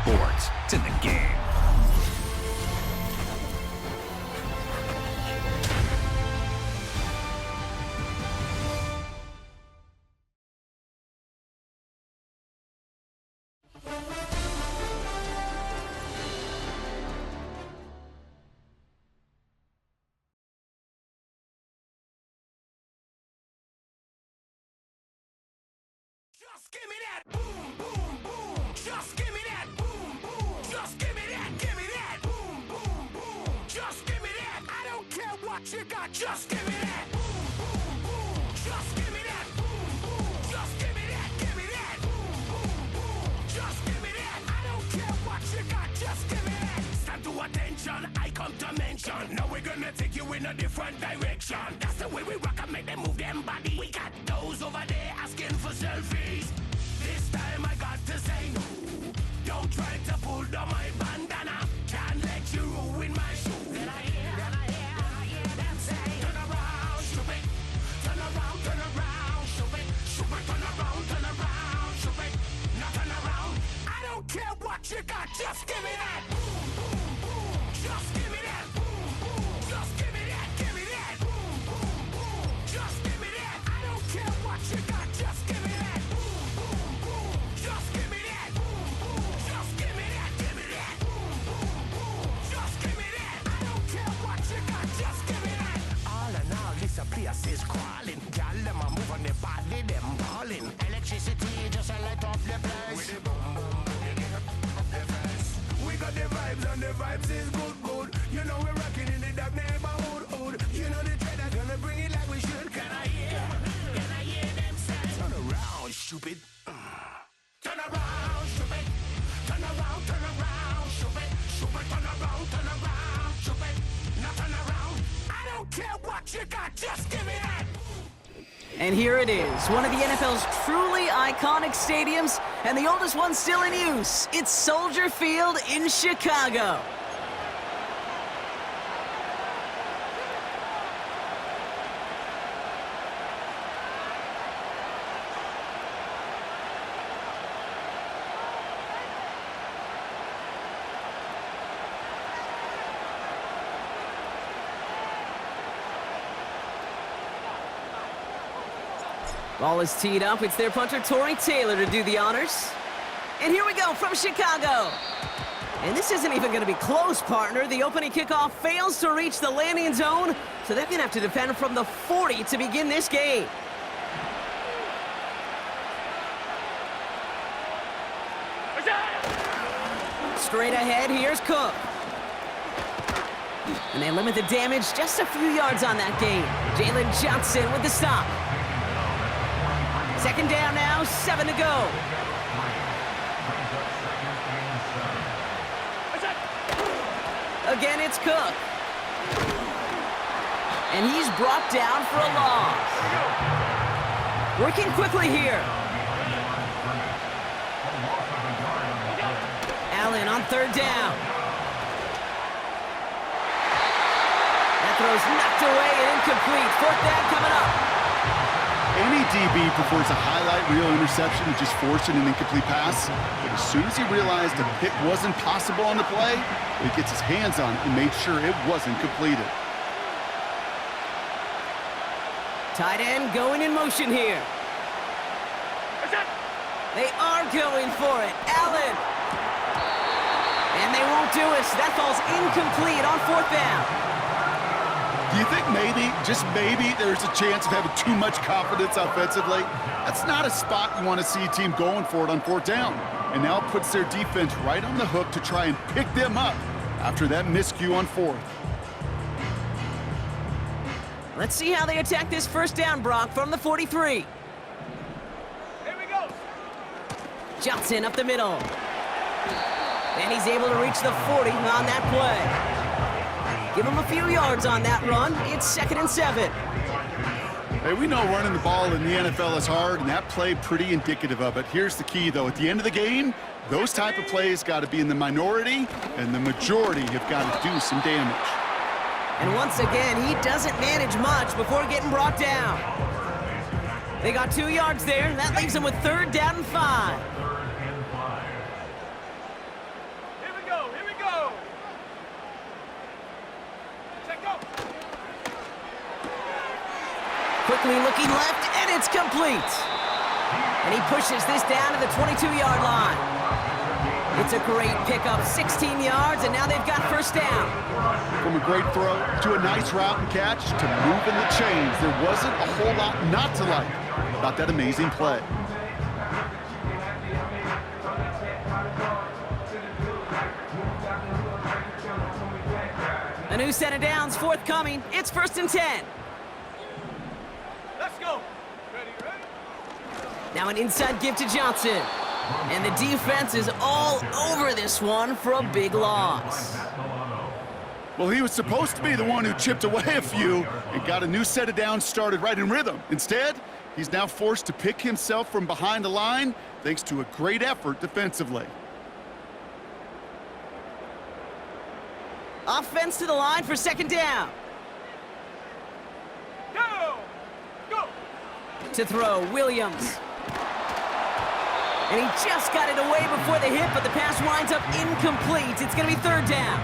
sports. It's in the game. Just give me that boom, boom, boom. Just give me that boom, boom. Just give me that boom, boom, boom. Just give me that. I don't care what you got. Just give me that boom, boom, boom. Just give me that boom, boom. Just give me that boom, boom, boom. Just give me that. I don't care what you got. Just give me that. Stand to attention. I come to mention. Now we're gonna take you in a different direction. That's the way we rock and make them move them body. We got those over there asking for selfies. This time I got to say no. Don't try to pull down my bandana. Can't let you ruin my shoe. Then I hear them say, turn around, stupid. Turn around, stupid. Stupid, turn around, stupid. Now turn around. I don't care what you got, just give me that. Boom, boom, boom. Just give me that. Boom, boom. Just give me that. Give me that. Boom, boom, boom. Just give me that. I don't care what you got, just give me that. Boom, boom, boom. Just give me that. Boom, boom. Just give me that. Give me that. Boom, boom, boom. Just give me that. I don't care what you got, just give me that. All in all, this place is crawling. Y'all them a move on the body, them balling. Electricity just a light up the place. With the boom, boom, boom, up the face. We got the vibes and the vibes is good, good. You know we're rocking in the dark neighborhood, hood. You know the trend that's gonna bring it like we should. Can I hear them say? Turn around, stupid. Turn around, stupid. Turn around, stupid. Stupid, turn around, stupid. Now turn around. I don't care what you got, just give me that. And here it is, one of the NFL's truly iconic stadiums, and the oldest one still in use. It's Soldier Field in Chicago. Ball is teed up. It's their punter, Torrey Taylor, to do the honors. And here we go from Chicago. And this isn't even going to be close, partner. The opening kickoff fails to reach the landing zone, so they're going to have to defend from the 40 to begin this game. Straight ahead, here's Cook. And they limit the damage just a few yards on that game. Jalen Johnson with the stop. Second down now, 7 to go. Again, it's Cook. And he's brought down for a loss. Working quickly here. Allen on third down. That throw's knocked away and incomplete. Fourth down coming up. Any DB prefers a highlight reel interception to just forcing an incomplete pass. But as soon as he realized a pick wasn't possible on the play, he gets his hands on it and made sure it wasn't completed. Tight end going in motion here. They are going for it. Allen. And they won't do it. That falls incomplete on fourth down. Do you think maybe, just maybe, there's a chance of having too much confidence offensively? That's not a spot you want to see a team going for it on fourth down. And now it puts their defense right on the hook to try and pick them up after that miscue on fourth. Let's see how they attack this first down, Brock, from the 43. Here we go. Johnson up the middle. And he's able to reach the 40 on that play. Give him a few yards on that run. It's 2nd and 7. Hey, we know running the ball in the NFL is hard, and that play pretty indicative of it. Here's the key, though. At the end of the game, those type of plays got to be in the minority, and the majority have got to do some damage. And once again, he doesn't manage much before getting brought down. They got 2 yards there, and that leaves them with 3rd down and 5. quickly looking left, and it's complete. And he pushes this down to the 22-yard line. It's a great pickup, 16 yards, and now they've got first down. From a great throw to a nice route and catch to moving the chains, there wasn't a whole lot not to like about that amazing play. A new set of downs forthcoming. It's 1st and 10. Let's go. Ready? Now an inside give to Johnson. And the defense is all over this one for a big loss. Well, he was supposed to be the one who chipped away a few and got a new set of downs started right in rhythm. Instead, he's now forced to pick himself from behind the line thanks to a great effort defensively. Offense to the line for 2nd down. Go! To throw, Williams. And he just got it away before the hit, but the pass winds up incomplete. It's going to be 3rd down.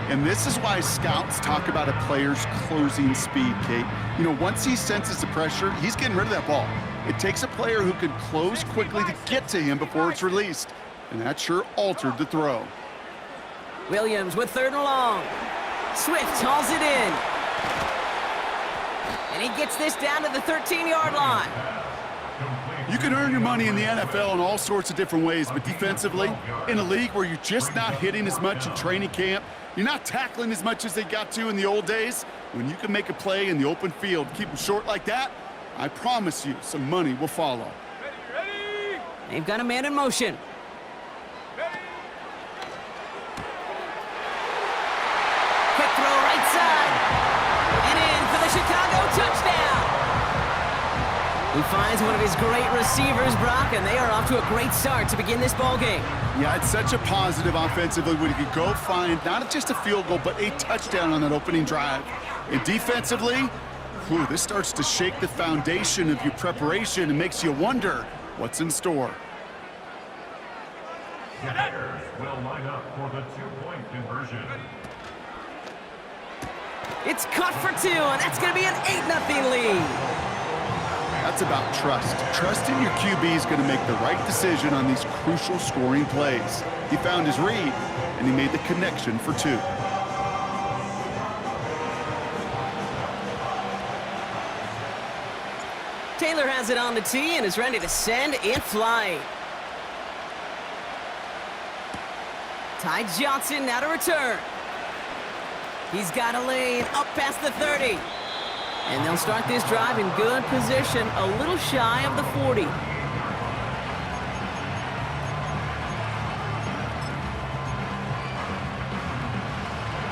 And this is why scouts talk about a player's closing speed, Kate. You know, once he senses the pressure, he's getting rid of that ball. It takes a player who can close quickly to get to him before it's released. And that sure altered the throw. Williams with 3rd and long. Swift hauls it in. And he gets this down to the 13-yard line. You can earn your money in the NFL in all sorts of different ways, but defensively, in a league where you're just not hitting as much in training camp, you're not tackling as much as they got to in the old days, when you can make a play in the open field, keep them short like that, I promise you some money will follow. Ready? They've got a man in motion. Quick throw right side. And in for the Chicago touchdown. He finds one of his great receivers, Brock, and they are off to a great start to begin this ball game. Yeah, it's such a positive offensively when you could go find not just a field goal, but a touchdown on that opening drive. And defensively, whew, this starts to shake the foundation of your preparation and makes you wonder what's in store. Players will line up for the two-point conversion. It's caught for 2, and that's going to be an 8-0 lead. That's about trust. Trusting your QB is going to make the right decision on these crucial scoring plays. He found his read, and he made the connection for 2. Taylor has it on the tee and is ready to send in flight. Ty Johnson now to return. He's got a lane up past the 30. And they'll start this drive in good position, a little shy of the 40.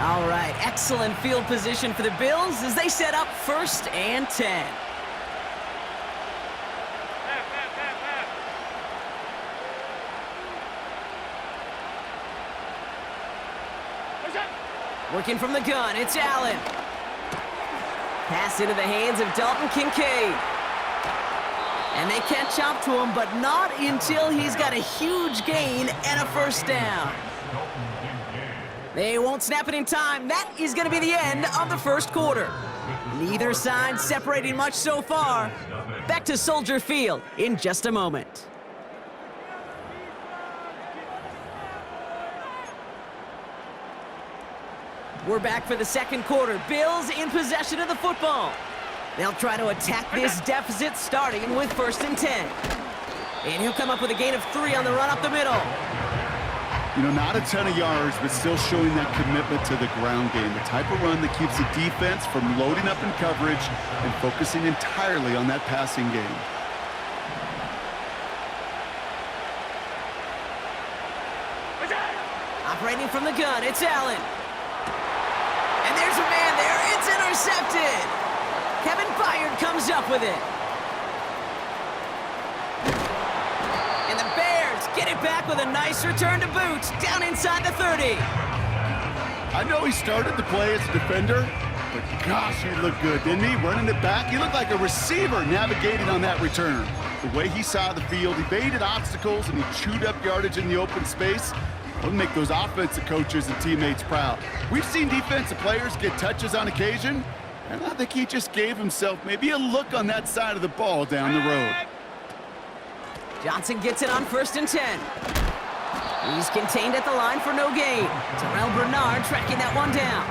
All right, excellent field position for the Bills as they set up 1st and 10. Working from the gun, it's Allen. Pass into the hands of Dalton Kincaid. And they catch up to him, but not until he's got a huge gain and a 1st down. They won't snap it in time. That is going to be the end of the 1st quarter. Neither side separating much so far. Back to Soldier Field in just a moment. We're back for the 2nd quarter. Bills in possession of the football. They'll try to attack this deficit starting with 1st and 10. And he'll come up with a gain of 3 on the run up the middle. You know, not a ton of yards, but still showing that commitment to the ground game. The type of run that keeps the defense from loading up in coverage and focusing entirely on that passing game. Operating from the gun, it's Allen. And there's a man there. It's intercepted. Kevin Byard comes up with it. And the Bears get it back with a nice return to boot down inside the 30. I know he started to play as a defender, but gosh, he looked good, didn't he? Running it back, he looked like a receiver navigating on that return. The way he saw the field, he evaded obstacles, and he chewed up yardage in the open space. It'll make those offensive coaches and teammates proud. We've seen defensive players get touches on occasion, And I think he just gave himself maybe a look on that side of the ball down the road. Johnson gets it on 1st and 10. He's contained at the line for no gain. Terrell Bernard tracking that one down.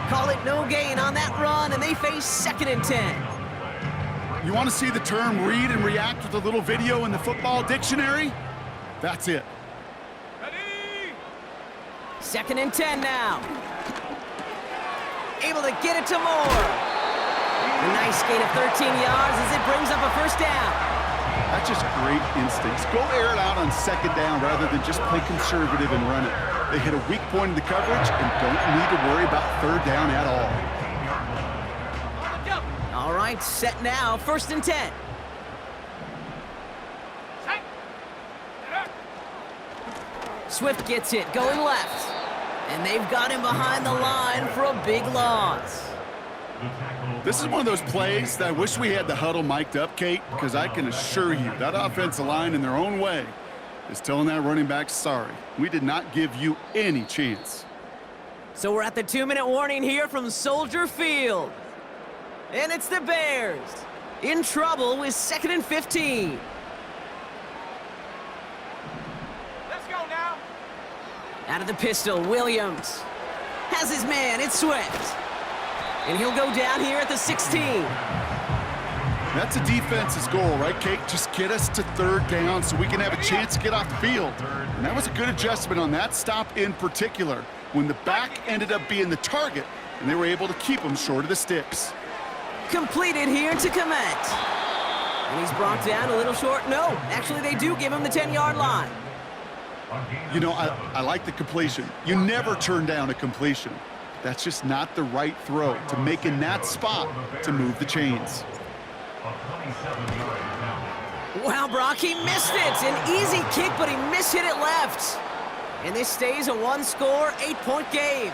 Call it no gain on that run, and they face 2nd and 10. You want to see the term read and react with a little video in the football dictionary? That's it. 2nd and 10 now. Able to get it to Moore. A nice gain of 13 yards as it brings up a 1st down. That's just great instincts. Go air it out on 2nd down rather than just play conservative and run it. They hit a weak point in the coverage and don't need to worry about 3rd down at all. All right, set now, 1st and 10. Swift gets it, going left. And they've got him behind the line for a big loss. This is one of those plays that I wish we had the huddle mic'd up, Kate, because I can assure you that offensive line in their own way is telling that running back, sorry, we did not give you any chance. So we're at the 2-minute warning here from Soldier Field. And it's the Bears in trouble with 2nd and 15. Let's go now. Out of the pistol, Williams has his man, it's Swift. And he'll go down here at the 16. That's a defense's goal, right, Kate? Just get us to 3rd down so we can have a chance to get off the field. And that was a good adjustment on that stop in particular, when the back ended up being the target, and they were able to keep him short of the sticks. Completed here to Komet. And he's brought down a little short. No, actually they do give him the 10-yard line. You know, I like the completion. You never turn down a completion. That's just not the right throw to make in that spot to move the chains. Wow, Brock, he missed it. An easy kick, but he mishit it left. And this stays a 1-score, 8-point game.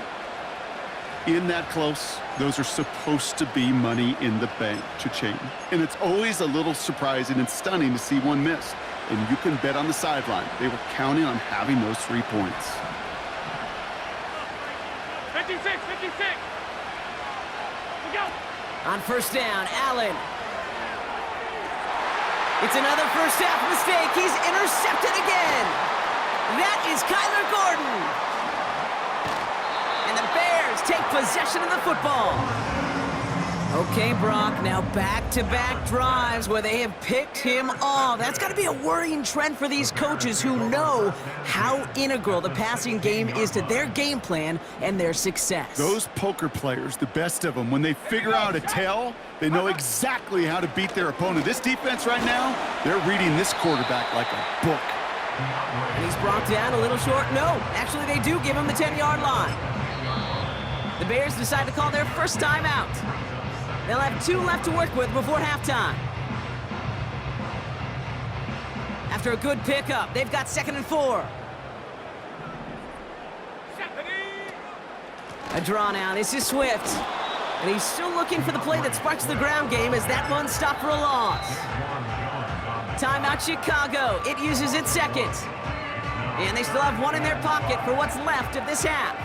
In that close, those are supposed to be money in the bank, cha-ching. And it's always a little surprising and stunning to see one miss. And you can bet on the sideline they were counting on having those 3 points. 56, 56. We go. On 1st down, Allen. It's another first-half mistake. He's intercepted again. That is Kyler Gordon. And the Bears take possession of the football. Okay, Brock, now back-to-back drives where they have picked him off. That's got to be a worrying trend for these coaches who know how integral the passing game is to their game plan and their success. Those poker players, the best of them, when they figure out a tell, they know exactly how to beat their opponent. This defense right now, they're reading this quarterback like a book. And he's brought down a little short. No, actually they do give him the 10-yard line. The Bears decide to call their first timeout. They'll have 2 left to work with before halftime. After a good pickup, they've got 2nd and 4. A draw now. This is Swift. And he's still looking for the play that sparks the ground game as that one stopped for a loss. Timeout Chicago. It uses its 2nd. And they still have 1 in their pocket for what's left of this half.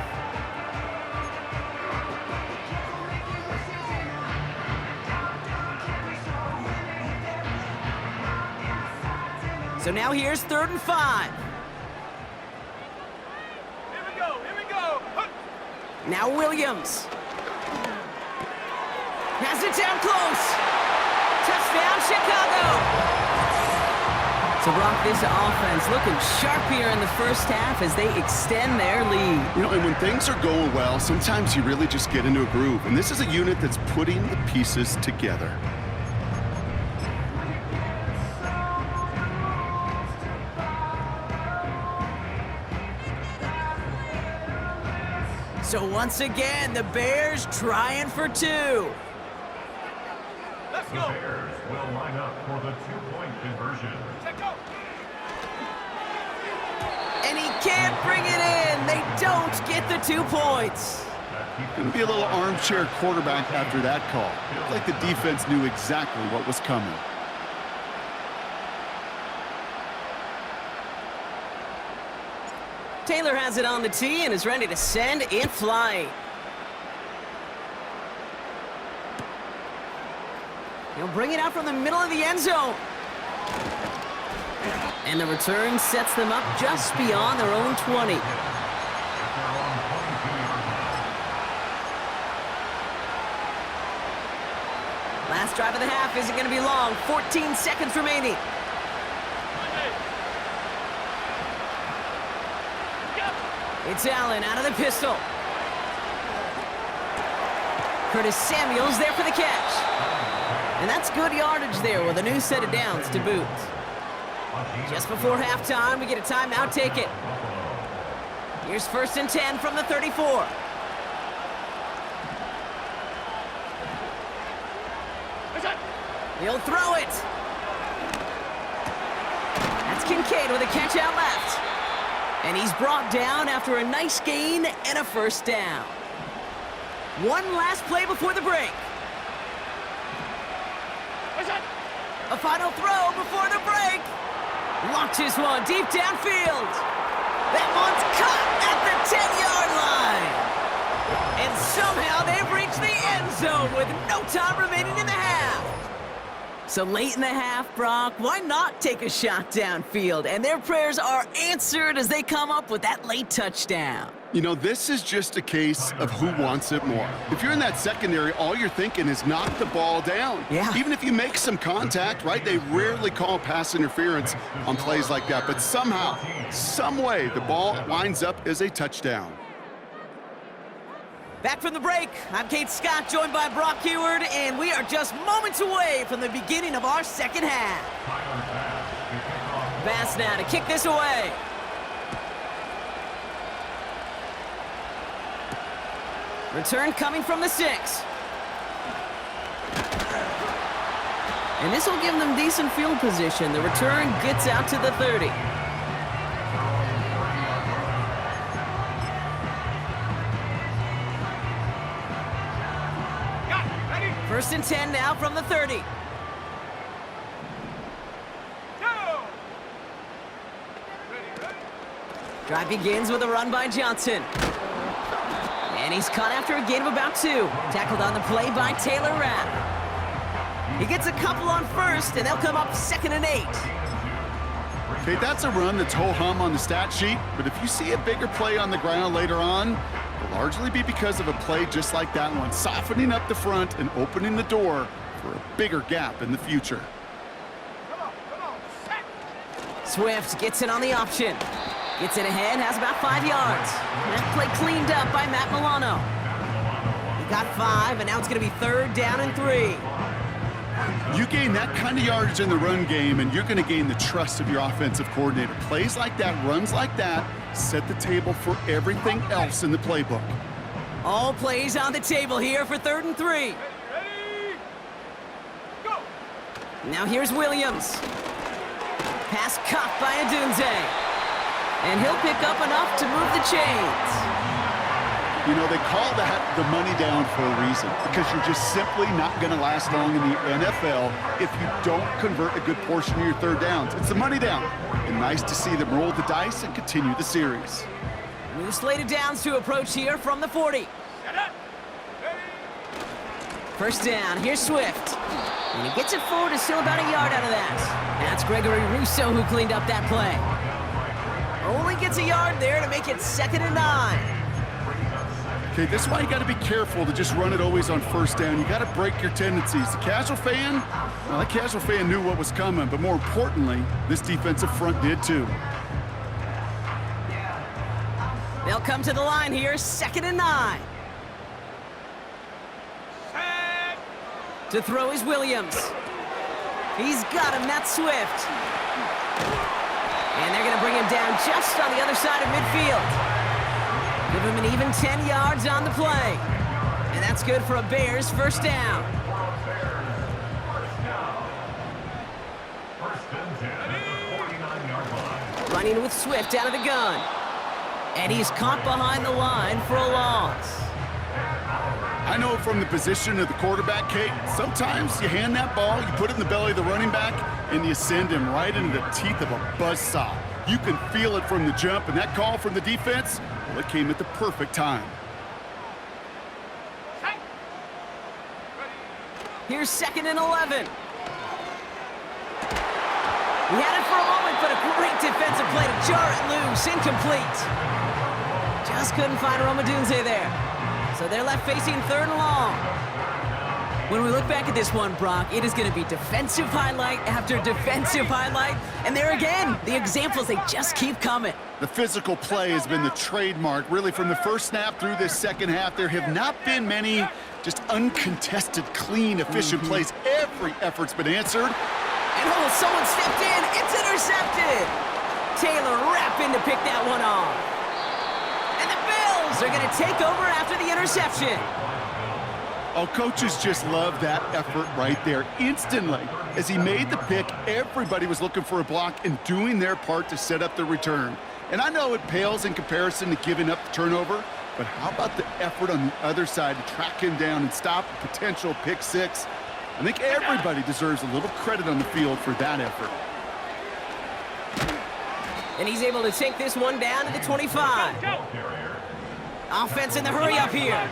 So now here's 3rd and 5. Here we go, here we go. Now Williams. Has it down close. Touchdown, Chicago. So, Brock, this offense looking sharp here in the first half as they extend their lead. You know, and when things are going well, sometimes you really just get into a groove. And this is a unit that's putting the pieces together. So once again, the Bears trying for 2. Let's The go. Bears will line up for the 2-point conversion. Check go. And he can't bring it in. They don't get the 2 points. Going to be a little armchair quarterback after that call. Looked like the defense knew exactly what was coming. Taylor has it on the tee and is ready to send it flying. He'll bring it out from the middle of the end zone. And the return sets them up just beyond their own 20. Last drive of the half isn't going to be long. 14 seconds remaining. It's Allen out of the pistol. Curtis Samuel's there for the catch. And that's good yardage there with a new set of downs to boot. Just before halftime, we get a timeout. Take it. Here's 1st and 10 from the 34. He'll throw it. That's Kincaid with a catch out left. And he's brought down after a nice gain and a 1st down. One last play before the break. A final throw before the break. Launches one deep downfield. That one's caught at the 10-yard line. And somehow they've reached the end zone with no time remaining in the half. So late in the half, Brock, why not take a shot downfield? And their prayers are answered as they come up with that late touchdown. You know, this is just a case of who wants it more. If you're in that secondary, all you're thinking is knock the ball down. Yeah. Even if you make some contact, right? They rarely call pass interference on plays like that. But somehow, some way, the ball winds up as a touchdown. Back from the break, I'm Kate Scott, joined by Brock Heward, and we are just moments away from the beginning of our second half. Bass now to kick this away. Return coming from the 6. And this will give them decent field position. The return gets out to the 30. First and 10 now from the 30. Drive begins with a run by Johnson. And he's caught after a gain of about 2. Tackled on the play by Taylor Rapp. He gets a couple on 1st, and they'll come up 2nd and 8. Okay, that's a run that's ho-hum on the stat sheet, but if you see a bigger play on the ground later on, it'll largely be because of a play just like that one, softening up the front and opening the door for a bigger gap in the future. Swift gets it on the option. Gets it ahead, has about 5 yards. That play cleaned up by Matt Milano. He got 5, and now it's going to be 3rd down and 3. You gain that kind of yardage in the run game, and you're going to gain the trust of your offensive coordinator. Plays like that, runs like that, set the table for everything else in the playbook. All plays on the table here for 3rd and 3. Ready? Go! Now here's Williams. Pass caught by Adunze. And he'll pick up enough to move the chains. You know, they call that the money down for a reason, because you're just simply not going to last long in the NFL if you don't convert a good portion of your 3rd downs. It's the money down. And nice to see them roll the dice and continue the series. New slate of downs to approach here from the 40. First down, here's Swift. And he gets it forward, is still about a yard out of that. That's Gregory Rousseau who cleaned up that play. Only gets a yard there to make it 2nd and 9. Okay, this is why you got to be careful to just run it always on 1st down. You got to break your tendencies. The casual fan, well, that casual fan knew what was coming, but more importantly, this defensive front did too. They'll come to the line here, 2nd and 9. To throw is Williams. He's got him, that's Swift. And they're going to bring him down just on the other side of midfield. Give him an even 10 yards on the play. And that's good for a Bears 1st down. Running with Swift out of the gun. And he's caught behind the line for a loss. I know from the position of the quarterback, Kate, sometimes you hand that ball, you put it in the belly of the running back, and you send him right into the teeth of a buzzsaw. You can feel it from the jump, and that call from the defense, well, it came at the perfect time. Here's 2nd and 11. He had it for a moment, but a great defensive play to jar it loose. Incomplete. Just couldn't find Romadunze there. So they're left facing 3rd and long. When we look back at this one, Brock, it is going to be defensive highlight after defensive highlight. And there again, the examples, they just keep coming. The physical play has been the trademark. Really, from the first snap through this second half, there have not been many just uncontested, clean, efficient plays. Every effort's been answered. And oh, someone stepped in. It's intercepted. Taylor rapping to pick that one off. And the Bills are going to take over after the interception. Oh, coaches just love that effort right there. Instantly, as he made the pick, everybody was looking for a block and doing their part to set up the return. And I know it pales in comparison to giving up the turnover, but how about the effort on the other side to track him down and stop a potential pick six? I think everybody deserves a little credit on the field for that effort. And he's able to take this one down to the 25. Offense in the hurry up here.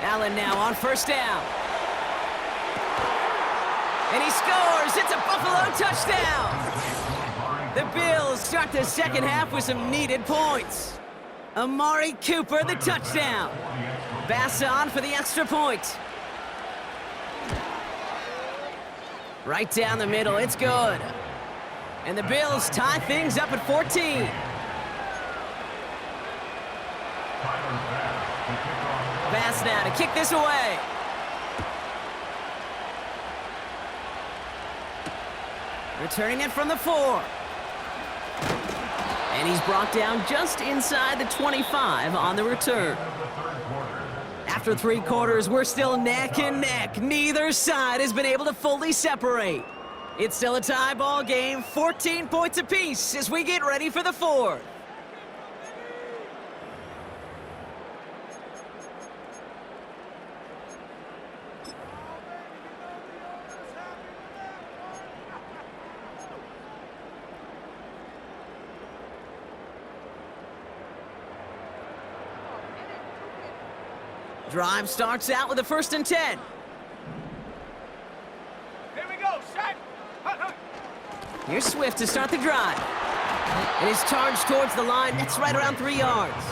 Allen now on 1st down. And he scores! It's a Buffalo touchdown! The Bills start the second half with some needed points. Amari Cooper, the touchdown. Basson for the extra point. Right down the middle, it's good. And the Bills tie things up at 14. Bass now to kick this away. Returning it from the 4. And he's brought down just inside the 25 on the return. After 3 quarters, we're still neck and neck. Neither side has been able to fully separate. It's still a tie ball game, 14 points apiece as we get ready for the 4th. Drive starts out with a 1st and 10. Here we go, set. Here's Swift to start the drive. And he's charged towards the line. That's right around 3 yards.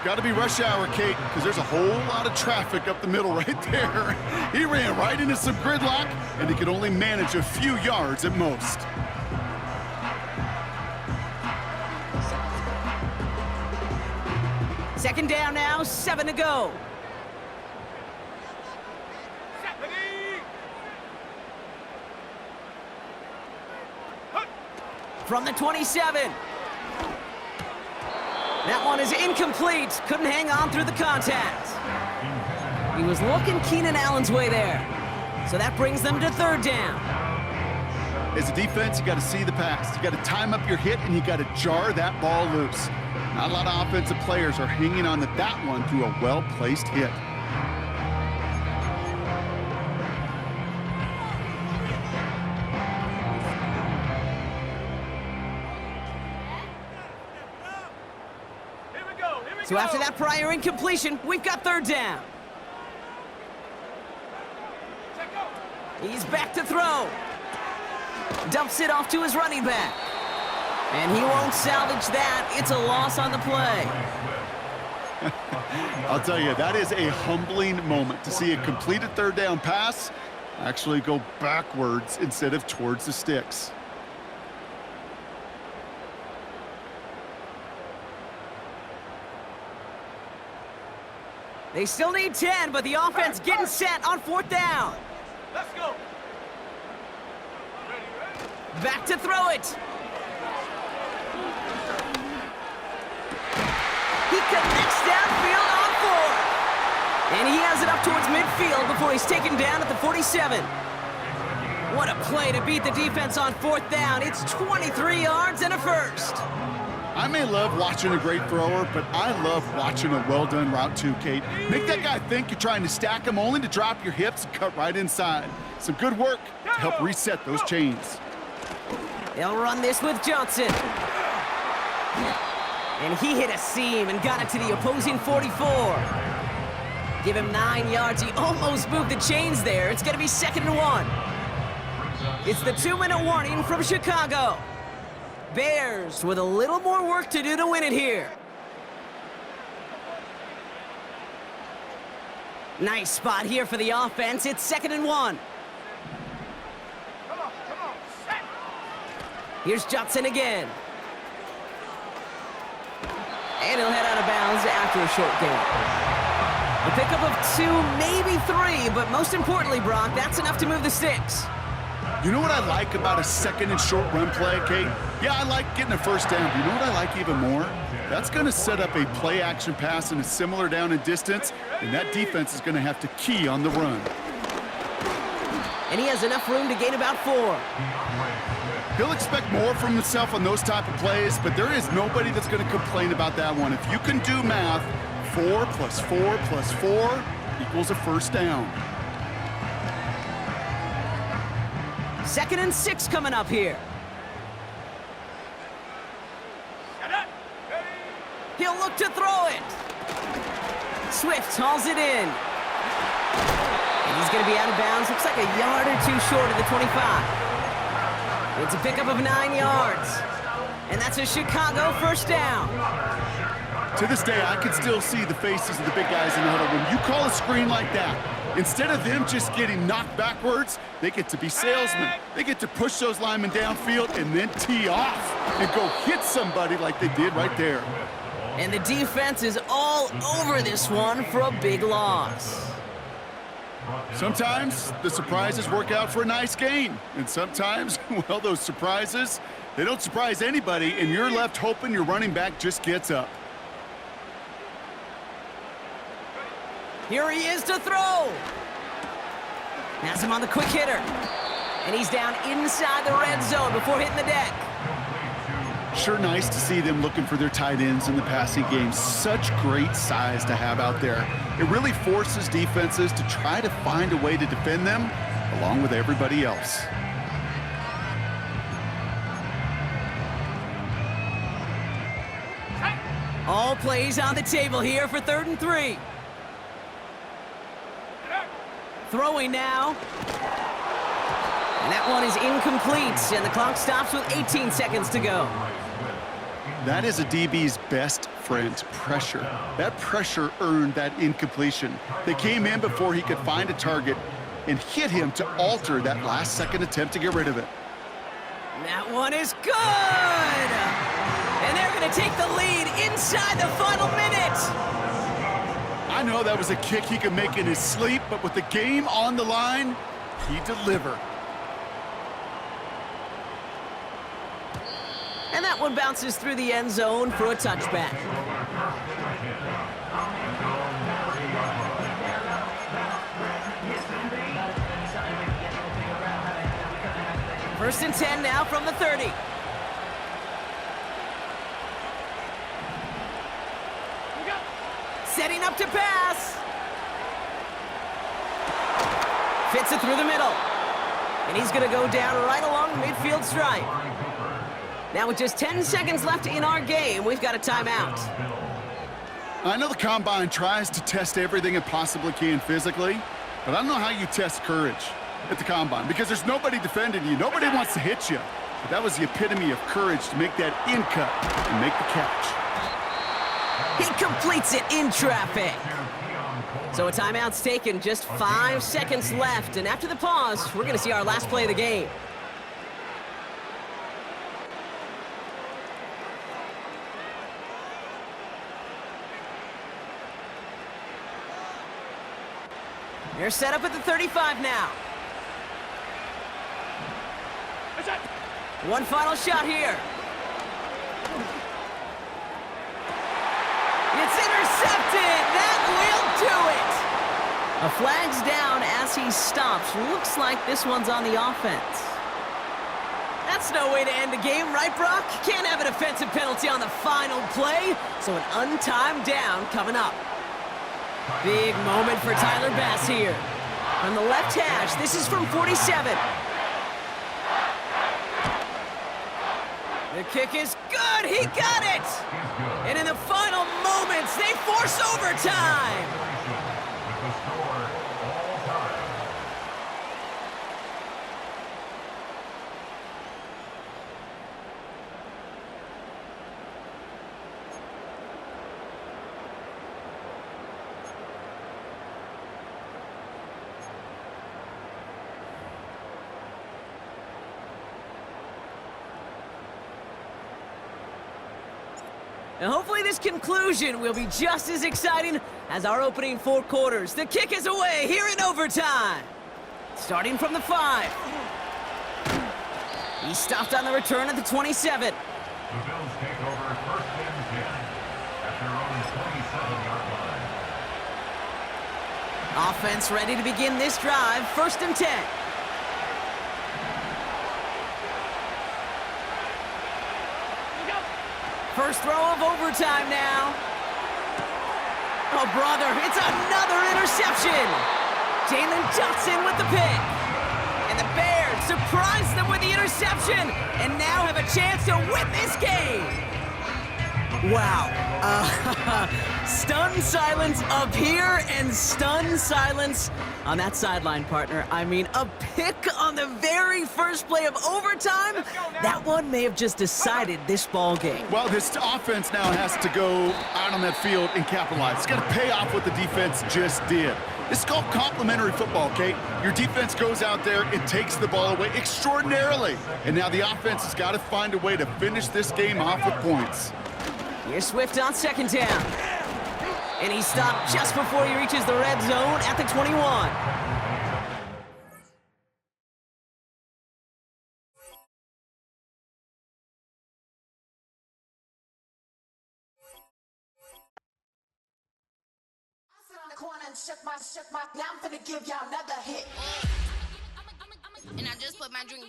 Got to be rush hour, Kate, because there's a whole lot of traffic up the middle right there. He ran right into some gridlock, and he could only manage a few yards at most. Second down now, 7 to go. From the 27. That one is incomplete. Couldn't hang on through the contact. He was looking Keenan Allen's way there. So that brings them to 3rd down. As a defense, you got to see the pass. You got to time up your hit, and you got to jar that ball loose. Not a lot of offensive players are hanging on to that one through a well-placed hit. So after that prior incompletion, we've got 3rd down. He's back to throw. Dumps it off to his running back. And he won't salvage that. It's a loss on the play. I'll tell you, that is a humbling moment to see a completed 3rd down pass actually go backwards instead of towards the sticks. They still need 10, but the offense getting set on 4th down. Let's go. Back to throw it. He connects downfield on 4. And he has it up towards midfield before he's taken down at the 47. What a play to beat the defense on 4th down. It's 23 yards and a 1st. I may love watching a great thrower, but I love watching a well-done route too, Kate. Make that guy think you're trying to stack him only to drop your hips and cut right inside. Some good work to help reset those chains. They'll run this with Johnson. And he hit a seam and got it to the opposing 44. Give him 9 yards. He almost moved the chains there. It's going to be 2nd and 1. It's the 2-minute warning from Chicago. Bears with a little more work to do to win it here. Nice spot here for the offense. It's 2nd and 1. Here's Johnson again. And he'll head out of bounds after a short gain. A pickup of 2, maybe 3, but most importantly, Brock, that's enough to move the sticks. You know what I like about a 2nd and short run play, Kate? Yeah, I like getting a first down. But you know what I like even more? That's going to set up a play-action pass in a similar down and distance, and that defense is going to have to key on the run. And he has enough room to gain about 4. He'll expect more from himself on those type of plays, but there is nobody that's going to complain about that one. If you can do math, 4 plus 4 plus 4 equals a first down. 2nd and 6 coming up here. He'll look to throw it. Swift hauls it in. And he's going to be out of bounds. Looks like a yard or 2 short of the 25. It's a pickup of 9 yards. And that's a Chicago first down. To this day, I can still see the faces of the big guys in the huddle. When you call a screen like that, instead of them just getting knocked backwards, they get to be salesmen. They get to push those linemen downfield and then tee off and go hit somebody like they did right there. And the defense is all over this one for a big loss. Sometimes the surprises work out for a nice gain. And sometimes, well, those surprises, they don't surprise anybody, and you're left hoping your running back just gets up. Here he is to throw. Has him on the quick hitter. And he's down inside the red zone before hitting the deck. Sure nice to see them looking for their tight ends in the passing game. Such great size to have out there. It really forces defenses to try to find a way to defend them along with everybody else. All plays on the table here for 3rd and 3. Throwing now. And that one is incomplete, and the clock stops with 18 seconds to go. That is a DB's best friend, pressure. That pressure earned that incompletion. They came in before he could find a target and hit him to alter that last-second attempt to get rid of it. That one is good! And they're going to take the lead inside the final minute. I know that was a kick he could make in his sleep, but with the game on the line, he delivered. And that one bounces through the end zone for a touchback. First and 10 now from the 30. Setting up to pass. Fits it through the middle. And he's going to go down right along the midfield stripe. Now with just 10 seconds left in our game, we've got a timeout. I know the Combine tries to test everything it possibly can physically, but I don't know how you test courage at the Combine because there's nobody defending you. Nobody wants to hit you. But that was the epitome of courage to make that in cut and make the catch. He completes it in traffic. So a timeout's taken, just 5 seconds left. And after the pause, we're going to see our last play of the game. They're set up at the 35 now. One final shot here. It's intercepted. That will do it. A flag's down as he stops. Looks like this one's on the offense. That's That's no way to end a game, right, Brock? Can't have a defensive penalty on the final play, so an untimed down coming up. Big moment for Tyler Bass here. On the left hash, this is from 47. The kick is good, he got it! And in the final moments, they force overtime! With the score all time. And hopefully this conclusion will be just as exciting as our opening 4 quarters. The kick is away here in overtime. Starting from the 5. He stopped on the return at the 27. The Bills take over first and 10 at their own 27-yard line. Offense ready to begin this drive. First and 10. First throw of overtime now. Oh, brother, it's another interception. Jalen Johnson with the pick. And the Bears surprise them with the interception and now have a chance to win this game. Wow. Stunned silence up here and stunned silence on that sideline, partner. I mean, a pick on the very first play of overtime? That one may have just decided this ball game. Well, this offense now has to go out on that field and capitalize. It's got to pay off what the defense just did. This is called complementary football, Kate. Your defense goes out there and takes the ball away extraordinarily. And now the offense has got to find a way to finish this game off with points. Here's Swift on second down. And he stopped just before he reaches the red zone at the 21. Now I'm finna give y'all another hit. And I just put my drink